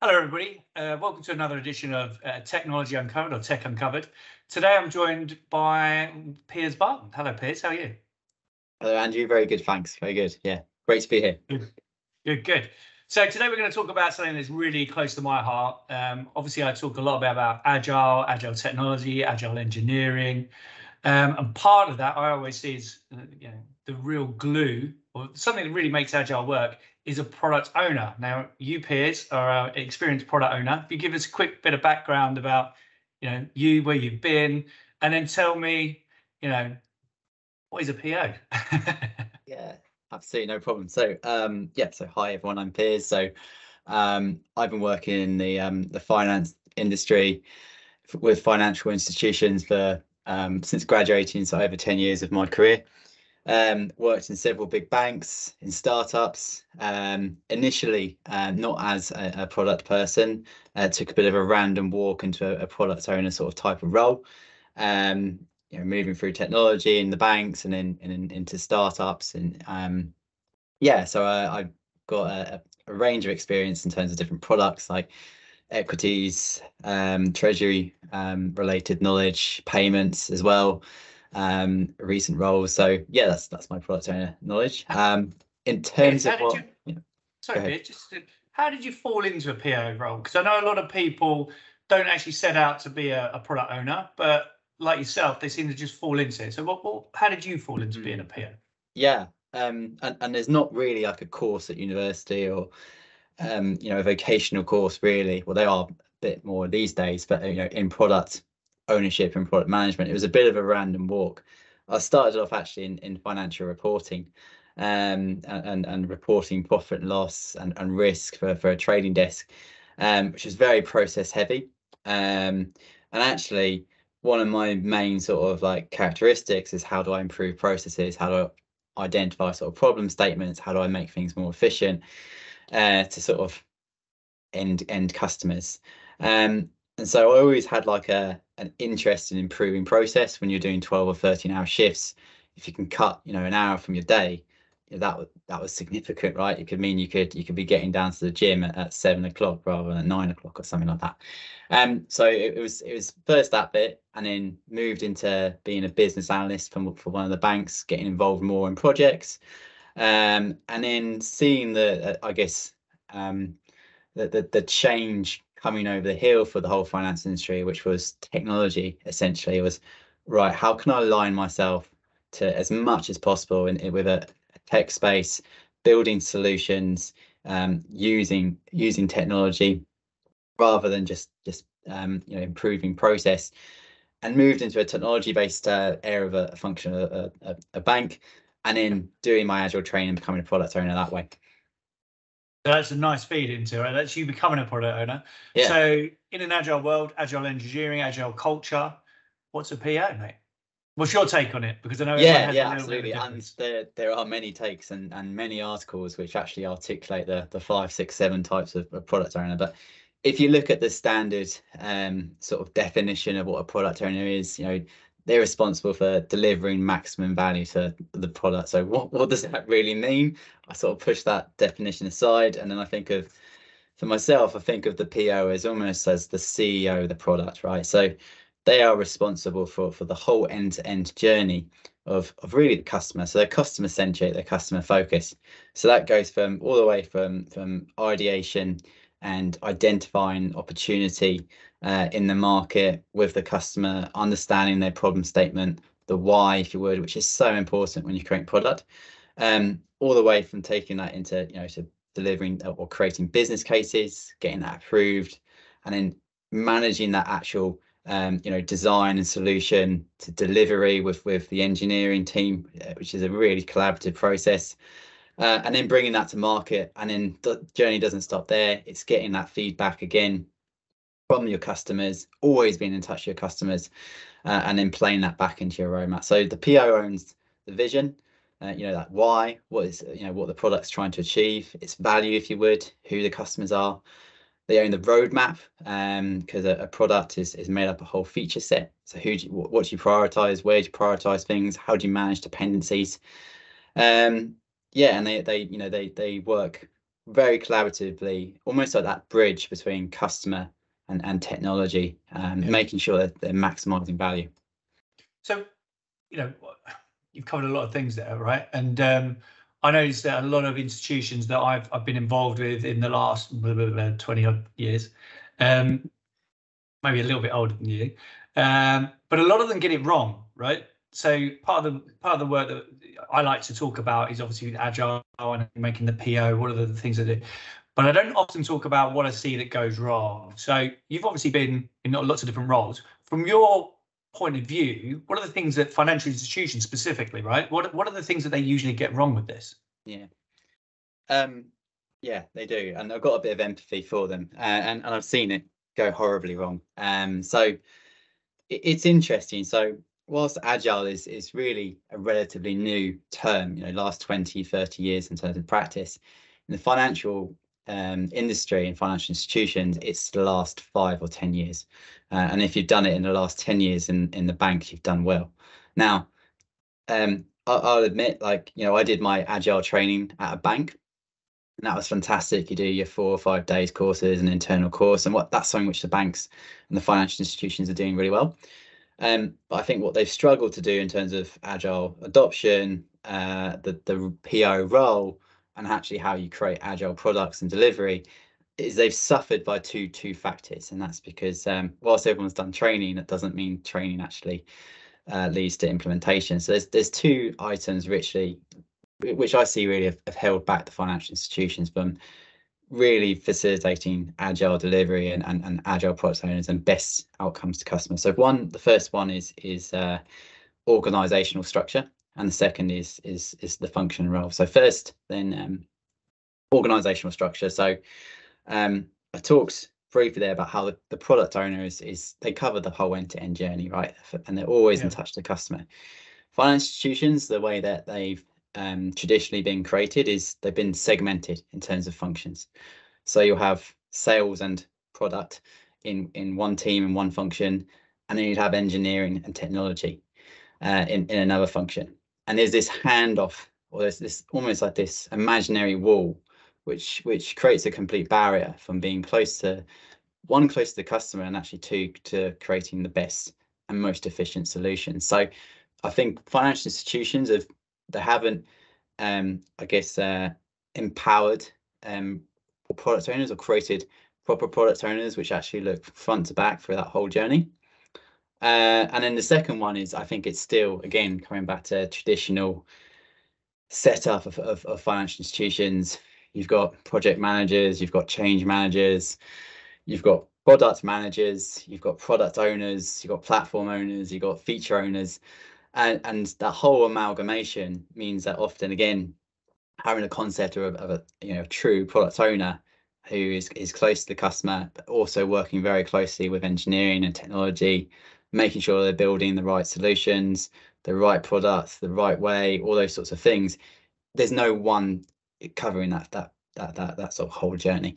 Hello, everybody. Welcome to another edition of Technology Uncovered or Tech Uncovered. Today, I'm joined by Piers Barton. Hello, Piers. How are you? Hello, Andrew. Very good, thanks. Very good. Yeah, great to be here. Good. So today we're going to talk about something that's really close to my heart. Obviously, I talk a lot about agile technology, agile engineering, and part of that I always see is the real glue, or something that really makes agile work, is a product owner. Now, you, Piers, are an experienced product owner. If you give us a quick bit of background about, you, where you've been, and then tell me, what is a PO? Yeah, absolutely, no problem. So, so hi everyone. I'm Piers. So, I've been working in the finance industry with financial institutions for since graduating, so over 10 years of my career. Worked in several big banks, in startups. Initially, not as a product person, took a bit of a random walk into a product owner sort of type of role. Moving through technology in the banks and then into startups, and so I've got a range of experience in terms of different products like equities, treasury related knowledge, payments as well. Recent roles. So yeah, that's my product owner knowledge. In terms of what, how did you fall into a PO role? Because I know a lot of people don't actually set out to be a product owner, but like yourself, they seem to just fall into it. So how did you fall into being a PO? Yeah, and there's not really like a course at university or a vocational course really. Well, they are a bit more these days, but in product ownership and product management, it was a bit of a random walk. I started off actually in financial reporting, and reporting profit and loss and risk for a trading desk, which is very process heavy. And actually, one of my main sort of like characteristics is how do I improve processes? How do I identify sort of problem statements? How do I make things more efficient to sort of end customers? And so I always had like an interest in improving process. When you're doing 12 or 13-hour shifts, if you can cut an hour from your day, that was significant, right? It could mean you could be getting down to the gym at 7 o'clock rather than 9 o'clock or something like that. So it was first that bit, and then moved into being a business analyst for one of the banks, getting involved more in projects, and then seeing the change coming over the hill for the whole finance industry, which was technology. Essentially, it was right. How can I align myself to as much as possible with a tech space, building solutions, using technology rather than just improving process, and moved into a technology-based area of a function of a bank, and then doing my agile training and becoming a product owner that way. That's a nice feed into it. That's you becoming a product owner. Yeah. So in an agile world, agile engineering, agile culture, what's a PO, mate? What's your take on it? Because I know absolutely. And there are many takes and many articles which actually articulate the 5, 6, 7 types of product owner. But if you look at the standard sort of definition of what a product owner is, they're responsible for delivering maximum value to the product. So what does that really mean? I sort of push that definition aside, and then for myself, I think of the PO as almost as the CEO of the product, right? So they are responsible for the whole end-to-end journey of really the customer. So they're customer centric, they're customer focused. So that goes from all the way from ideation and identifying opportunity in the market with the customer, understanding their problem statement, the why, if you would, which is so important when you create product, all the way from taking that into to delivering or creating business cases, getting that approved, and then managing that actual design and solution to delivery with the engineering team, which is a really collaborative process, and then bringing that to market. And then the journey doesn't stop there. It's getting that feedback again from your customers, always being in touch with your customers, and then playing that back into your roadmap. So the PO owns the vision, that why, what is what the product's trying to achieve, its value, if you would, who the customers are. They own the roadmap, because a product is made up of a whole feature set. So what do you prioritize? Where do you prioritize things? How do you manage dependencies? And they work very collaboratively, almost like that bridge between customer and technology, making sure that they're maximizing value. So, you know, you've covered a lot of things there, right? And I noticed that a lot of institutions that I've been involved with in the last 20 odd years, maybe a little bit older than you, but a lot of them get it wrong, right? So part of the work that I like to talk about is obviously agile and making the PO. What are the things I do? But I don't often talk about what I see that goes wrong. So you've obviously been in lots of different roles. From your point of view, what are the things that financial institutions specifically, right? What are the things that they usually get wrong with this? Yeah. Yeah, they do, and I've got a bit of empathy for them, and I've seen it go horribly wrong. So it's interesting. So whilst agile is really a relatively new term, last 20, 30 years in terms of practice, in the financial industry and financial institutions, it's the last 5 or 10 years. And if you've done it in the last 10 years in the bank, you've done well. Now, I'll admit, I did my agile training at a bank, and that was fantastic. You do your 4 or 5 days courses, an internal course, and that's something which the banks and the financial institutions are doing really well. But I think what they've struggled to do in terms of agile adoption, the PO role, and actually how you create agile products and delivery, is they've suffered by two factors. And that's because whilst everyone's done training, that doesn't mean training actually leads to implementation. So there's 2 items which I see really have held back the financial institutions from really facilitating agile delivery and agile product owners and best outcomes to customers. So the first one is organizational structure, and the second is the function role. So first, then organizational structure. So I talked briefly there about how the product owner is they cover the whole end-to-end journey, right? And they're always in touch with the customer. Financial institutions, the way that they've traditionally been created is they've been segmented in terms of functions. So you'll have sales and product in one team and one function, and then you'd have engineering and technology in another function. And there's this handoff, or there's this almost like this imaginary wall, which creates a complete barrier from being close to the customer, and actually to creating the best and most efficient solution. So I think financial institutions haven't empowered product owners, or created proper product owners which actually look front to back through that whole journey. And then the second one is, I think it's still, again, coming back to traditional setup of financial institutions. You've got project managers, you've got change managers, you've got product managers, you've got product owners, you've got platform owners, you've got feature owners. And that whole amalgamation means that often, again, having a concept of a true product owner who is close to the customer, but also working very closely with engineering and technology, making sure they're building the right solutions, the right products, the right way, all those sorts of things. There's no one covering that sort of whole journey.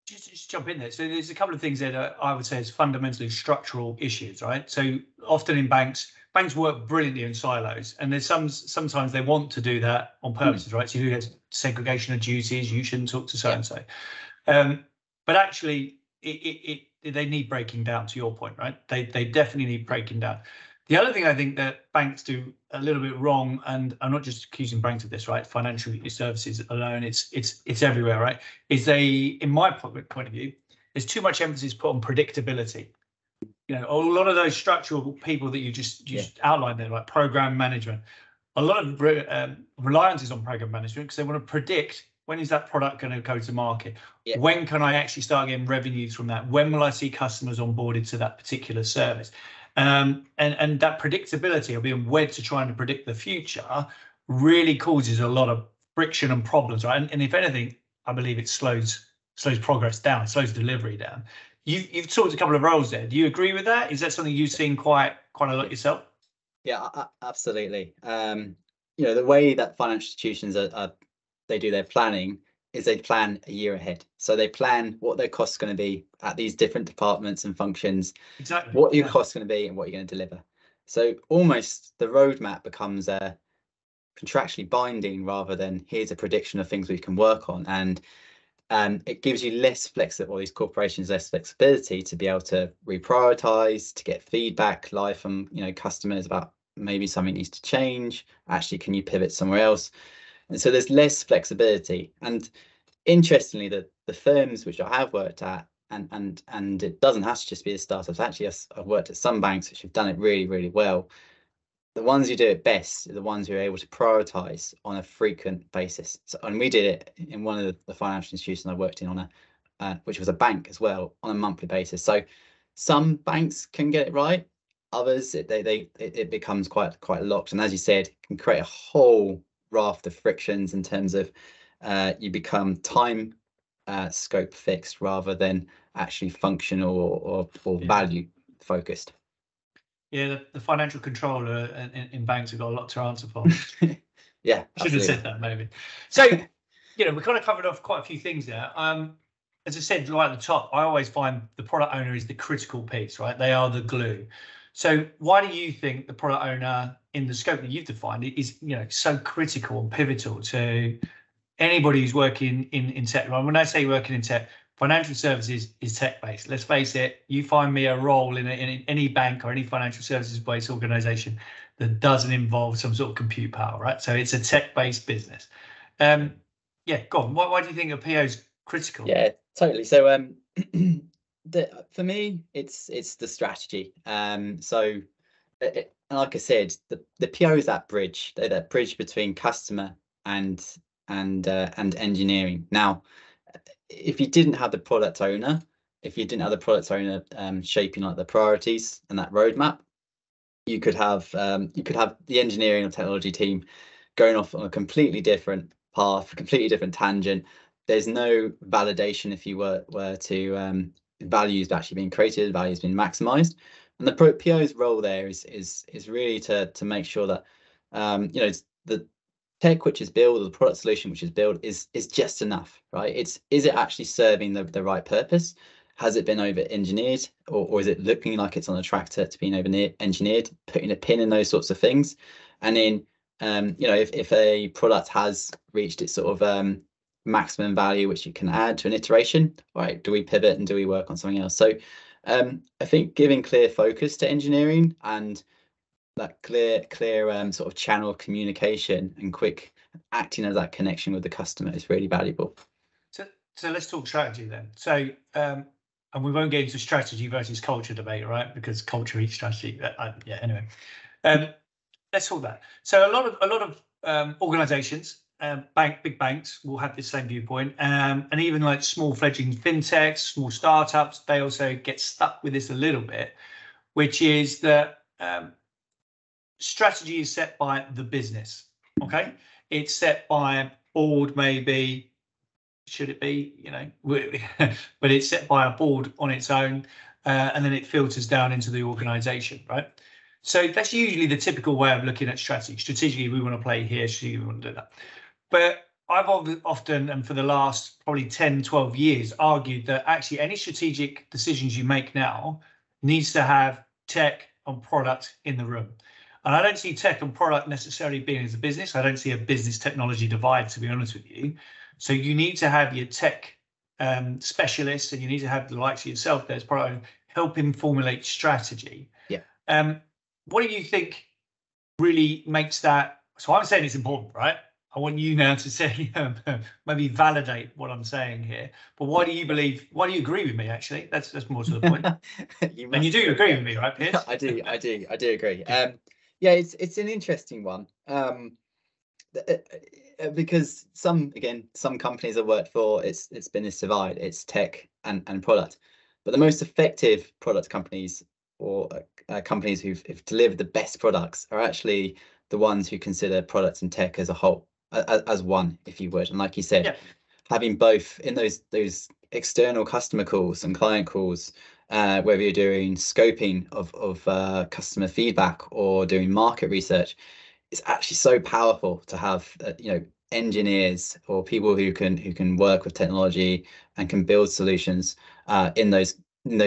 Just jump in there. So there's a couple of things there that I would say is fundamentally structural issues, right? So often in banks work brilliantly in silos, and there's sometimes they want to do that on purpose, right? So you get segregation of duties. You shouldn't talk to so and so, but actually they need breaking down. To your point, right? They definitely need breaking down. The other thing I think that banks do a little bit wrong, and I'm not just accusing banks of this, right? Financial services alone, it's everywhere, right? In my point of view, there's too much emphasis put on predictability. A lot of those structural people that you just outlined there, like program management, a lot of reliance is on program management, because they want to predict, when is that product going to go to market? When can I actually start getting revenues from that? When will I see customers onboarded to that particular service? And that predictability, of being wed to trying to predict the future, really causes a lot of friction and problems, right? And if anything, I believe it slows progress down, slows delivery down. You've talked a couple of roles there. Do you agree with that? Is that something you've seen quite a lot yourself? Yeah, absolutely. The way that financial institutions they do their planning is they plan a year ahead. So they plan what their costs are going to be at these different departments and functions. Exactly. What your costs going to be and what you're going to deliver. So almost the roadmap becomes contractually binding rather than here's a prediction of things we can work on. And it gives you less flexibility, these corporations less flexibility to be able to reprioritize, to get feedback live from customers about maybe something needs to change. Actually, can you pivot somewhere else? And so there's less flexibility. And interestingly, the firms which I have worked at, and it doesn't have to just be the startups. Actually, I've worked at some banks which have done it really, really well. The ones who do it best are the ones who are able to prioritize on a frequent basis. So, and we did it in one of the financial institutions I worked in on which was a bank as well, on a monthly basis. So some banks can get it right, others it becomes quite locked. And as you said, it can create a whole raft of frictions in terms of you become time scope fixed rather than actually functional or value focused. Yeah, the financial controller in banks have got a lot to answer for. Yeah, should have said that maybe. So, we kind of covered off quite a few things there. As I said right at the top, I always find the product owner is the critical piece, right? They are the glue. So why do you think the product owner in the scope that you've defined is, so critical and pivotal to anybody who's working in tech? When I say working in tech, financial services is tech-based. Let's face it, you find me a role in any bank or any financial services-based organization that doesn't involve some sort of compute power, right? So it's a tech-based business. Yeah, go on. Why do you think a PO is critical? Yeah, totally. So for me, it's the strategy. So like I said, the PO is that bridge. They're that bridge between customer and engineering. Now, if you didn't have the product owner, shaping like the priorities and that roadmap, you could have the engineering or technology team going off on a completely different path, completely different tangent. There's no validation if you were to values actually being created, values being maximized. And the PO's role there is really to make sure that the tech which is built, or the product solution which is built, is just enough, right? Is it actually serving the right purpose? Has it been over engineered, or is it looking like it's on a track to being over engineered? Putting a pin in those sorts of things. And then if a product has reached its sort of maximum value which you can add to an iteration, right, do we pivot and do we work on something else? So I think giving clear focus to engineering and that clear sort of channel of communication and quick acting as that connection with the customer is really valuable. So let's talk strategy then. So and we won't get into strategy versus culture debate, right? Because culture eats strategy. Yeah. Anyway, let's talk that. So a lot of organizations, big banks will have the same viewpoint, and even like small fledgling fintechs, small startups, they also get stuck with this a little bit, which is that strategy is set by the business. Okay, it's set by a board, maybe. Should it be, but it's set by a board on its own, and then it filters down into the organization, right? So that's usually the typical way of looking at strategy. Strategically, we want to play here, strategically, we want to do that. But I've often, and for the last probably 10, 12 years, argued that actually any strategic decisions you make now needs to have tech and product in the room. And I don't see tech and product necessarily being as a business. I don't see a business technology divide, to be honest with you. So you need to have your tech specialists, and you need to have the likes of yourself there as product helping formulate strategy. Yeah. What do you think really makes that? So I'm saying it's important, right? I want you now to say, maybe validate what I'm saying here. But why do you agree with me? Actually, that's more to the point. And you do agree with me, right, Piers? I do agree. Yeah, it's an interesting one. Because some companies I've worked for, it's been this divide. It's tech and product, but the most effective product companies, or companies who've delivered the best products, are actually the ones who consider products and tech as a whole, as one, if you would. And like you said, having both in those external customer calls and client calls, whether you're doing scoping of customer feedback or doing market research, it's actually so powerful to have engineers or people who can work with technology and can build solutions in those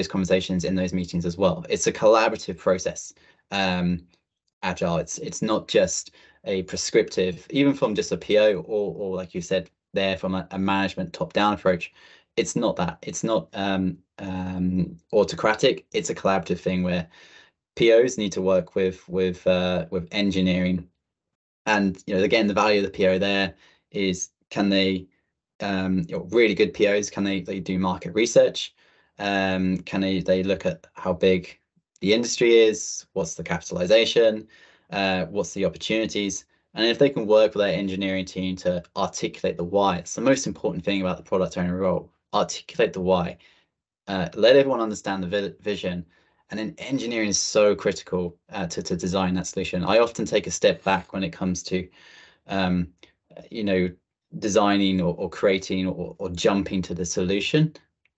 conversations, in those meetings as well. It's a collaborative process. Agile. It's not just a prescriptive, even from just a PO or like you said there, from a management top-down approach. It's not that. It's not autocratic. It's a collaborative thing where POs need to work with engineering, and again, the value of the PO there is, can they really good POs, can they do market research, can they look at how big the industry is, what's the capitalization, what's the opportunities, and if they can work with their engineering team to articulate the why. It's the most important thing about the product owner role. Articulate the why, let everyone understand the vision, and then engineering is so critical to design that solution. I often take a step back when it comes to designing or creating or jumping to the solution.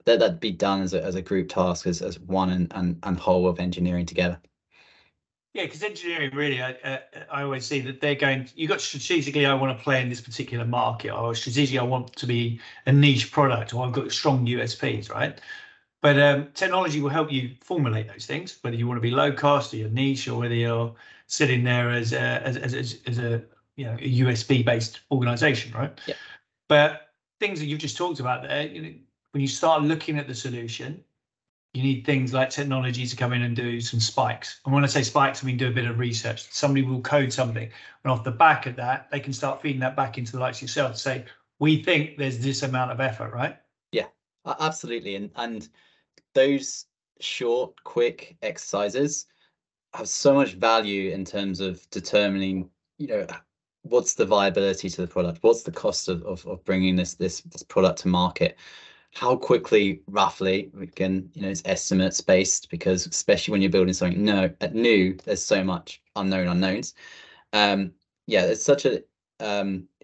That'd be done as a group task, as one and whole of engineering together. Yeah, because engineering really, I always see that they're going, you got strategically, I want to play in this particular market, or strategically, I want to be a niche product, or I've got strong USPs, right? But technology will help you formulate those things, whether you want to be low cost or you're niche, or whether you're sitting there as a USB based organization, right? Yeah. But things that you've just talked about there, when you start looking at the solution, you need things like technology to come in and do some spikes. And when I say spikes, I mean do a bit of research. Somebody will code something, and off the back of that, they can start feeding that back into the likes of yourself to say, we think there's this amount of effort, right? Yeah, absolutely. And those short, quick exercises have so much value in terms of determining, what's the viability to the product, what's the cost of bringing this product to market, how quickly, roughly, we can, it's estimates based, because especially when you're building something new, there's so much unknowns. Yeah, it's such a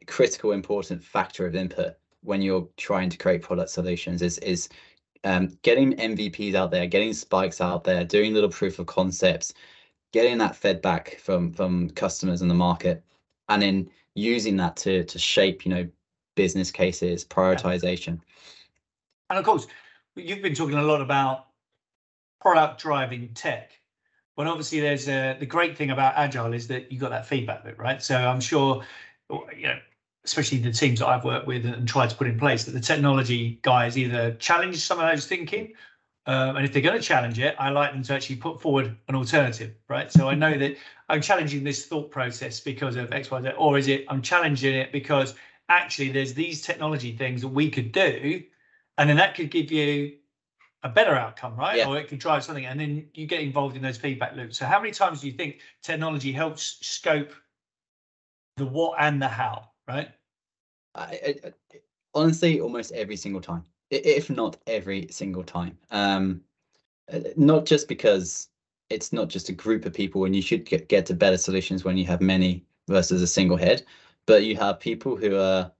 critical, important factor of input when you're trying to create product solutions is getting MVPs out there, getting spikes out there, doing little proof of concepts, getting that feedback from customers in the market, and then using that to shape, business cases, prioritization. And of course, you've been talking a lot about product driving tech. But obviously, there's the great thing about agile is that you got that feedback loop, right? So I'm sure, especially the teams that I've worked with and tried to put in place, that the technology guys either challenge some of those thinking, and if they're going to challenge it, I like them to actually put forward an alternative, right? So I know that I'm challenging this thought process because of X, Y, Z, or is it I'm challenging it because actually there's these technology things that we could do, and then that could give you a better outcome, right? Yeah. Or it could drive something, and then you get involved in those feedback loops. So how many times do you think technology helps scope the what and the how, right? Honestly, almost every single time, if not every single time. Not just because it's not just a group of people, and you should get to better solutions when you have many versus a single head, but you have people who are,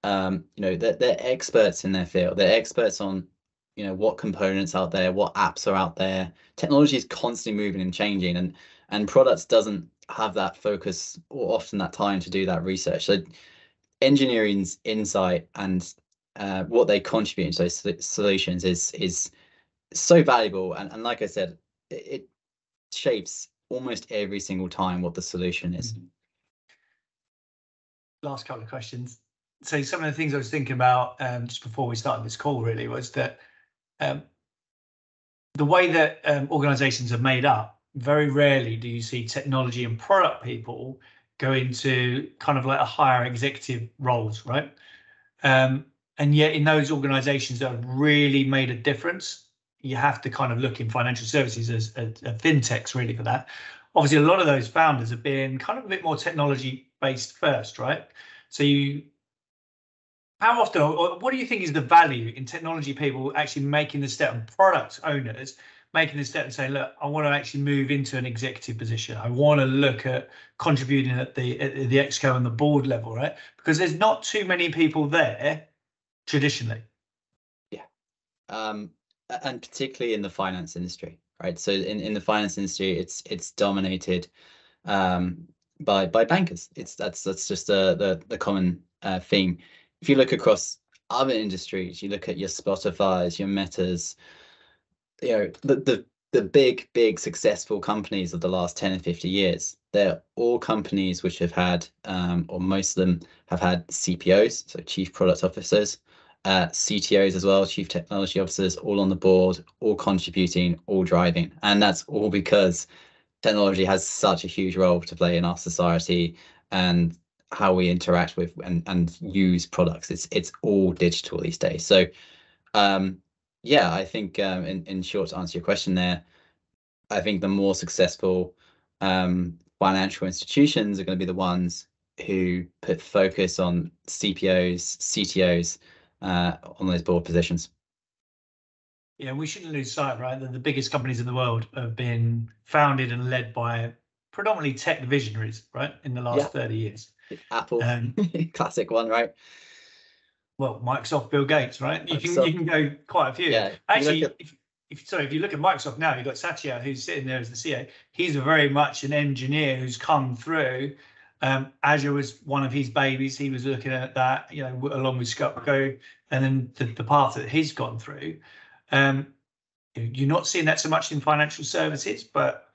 they're experts in their field. They're experts on, what components out there, what apps are out there. Technology is constantly moving and changing, and products doesn't have that focus or often that time to do that research. So engineering's insight and what they contribute to those solutions is so valuable, and like I said, it shapes almost every single time what the solution is. Last couple of questions. So some of the things I was thinking about just before we started this call really was that the way that organizations are made up, very rarely do you see technology and product people go into kind of like a higher executive roles, right? And yet in those organizations that have really made a difference, you have to kind of look in financial services as fintechs really for that. Obviously, a lot of those founders have been kind of a bit more technology based first, right? So how often, or what do you think is the value in technology people actually making the step, and product owners making the step and saying, look, I want to actually move into an executive position. I want to look at contributing at the exco and the board level, right? Because there's not too many people there traditionally. Yeah. And particularly in the finance industry, right? So in the finance industry, it's dominated by bankers. That's just the common theme. If you look across other industries, you look at your Spotify's, your Metas, the the big successful companies of the last 10 and 50 years, they're all companies which have had, or most of them have had CPOs, so chief product officers, CTOs as well, chief technology officers, all on the board, all contributing, all driving. And that's all because technology has such a huge role to play in our society and how we interact with and use products. It's all digital these days. So yeah, I think in short, to answer your question there, I think the more successful financial institutions are going to be the ones who put focus on CPOs, CTOs on those board positions. Yeah, we shouldn't lose sight, right, that the biggest companies in the world have been founded and led by predominantly tech visionaries, right, in the last 30 years. Apple, classic one, right? Well, Microsoft, Bill Gates, right? You can go quite a few. Yeah, actually, if you look at Microsoft now, you've got Satya, who's sitting there as the CEO. He's very much an engineer who's come through. Azure was one of his babies. He was looking at that, along with Scott Go, and then the path that he's gone through. You're not seeing that so much in financial services, but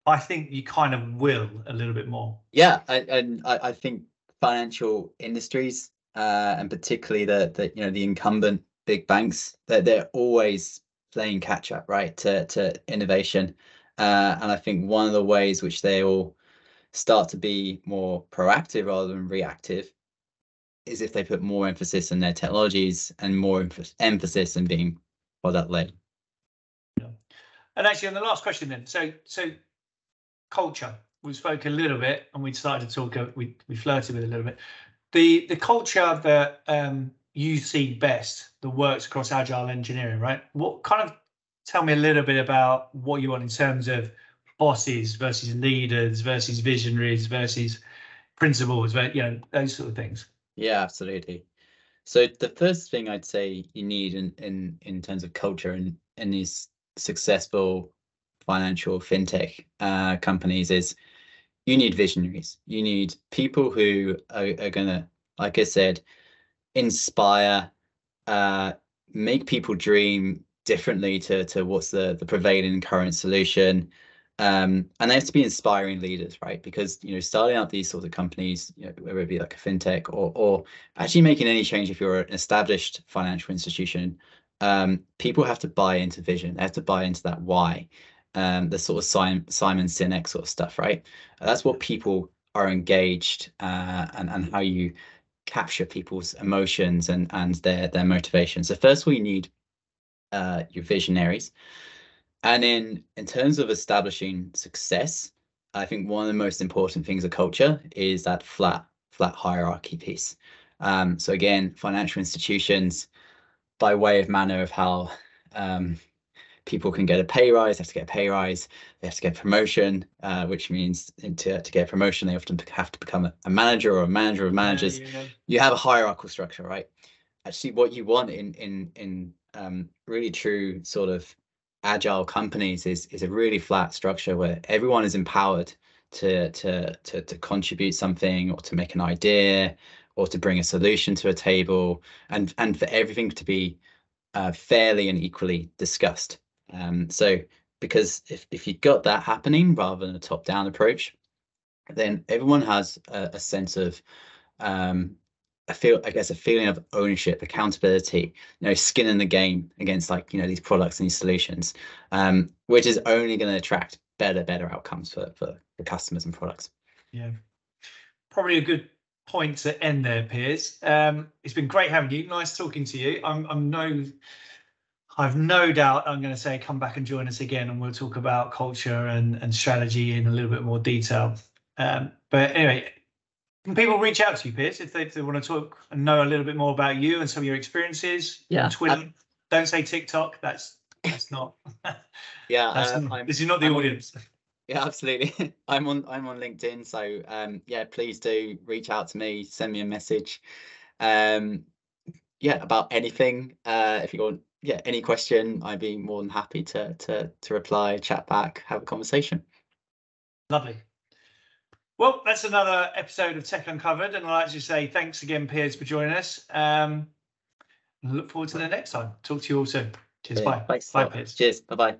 I think you kind of will a little bit more. Yeah, I think financial industries, and particularly the incumbent big banks, they're always playing catch up, right, to innovation. And I think one of the ways which they all start to be more proactive rather than reactive is if they put more emphasis on their technologies and more emphasis in being product led. Yeah. And actually, on the last question then, so culture, we spoke a little bit and we started to talk, we flirted with a little bit. The culture that you see best that works across agile engineering, right? What kind of, tell me a little bit about what you want in terms of bosses versus leaders versus visionaries versus principals, those sort of things. Yeah, absolutely. So the first thing I'd say you need in terms of culture in these successful financial fintech companies is you need visionaries. You need people who are going to, like I said, inspire, make people dream differently to what's the prevailing current solution. And they have to be inspiring leaders, right? Because starting out these sorts of companies, whether it be like a fintech or actually making any change, if you're an established financial institution, people have to buy into vision. They have to buy into that why, the sort of Simon Sinek sort of stuff, right? That's what people are engaged, and how you capture people's emotions and their motivations. So first of all, you need your visionaries. And in terms of establishing success, I think one of the most important things of culture is that flat hierarchy piece. So again, financial institutions, by way of manner of how people can get a pay rise, they have to get a pay rise, they have to get promotion, which means to get promotion, they often have to become a manager or a manager of managers. Yeah. You have a hierarchical structure, right? Actually, what you want in really true sort of agile companies is a really flat structure where everyone is empowered to contribute something or to make an idea or to bring a solution to a table, and for everything to be fairly and equally discussed. So because if you've got that happening rather than a top-down approach, then everyone has a sense of a feeling of ownership, accountability, skin in the game against these products and these solutions, which is only going to attract better outcomes for customers and products. Yeah, probably a good point to end there, Piers. It's been great having you. Nice talking to you. I've no doubt I'm going to say come back and join us again, and we'll talk about culture and strategy in a little bit more detail. But anyway, can people reach out to you, Piers, if they want to talk and know a little bit more about you and some of your experiences? Yeah. On Twitter. Don't say TikTok. That's not. Yeah. This is not the audience. Yeah, absolutely. I'm on LinkedIn, so yeah, please do reach out to me, send me a message. Yeah, about anything. If you want, any question, I'd be more than happy to reply, chat back, have a conversation. Lovely. Well, that's another episode of Tech Uncovered, and I'd like to say thanks again, Piers, for joining us. Look forward to the next time. Talk to you all soon. Cheers. Bye. Bye, Piers. Cheers. Bye-bye.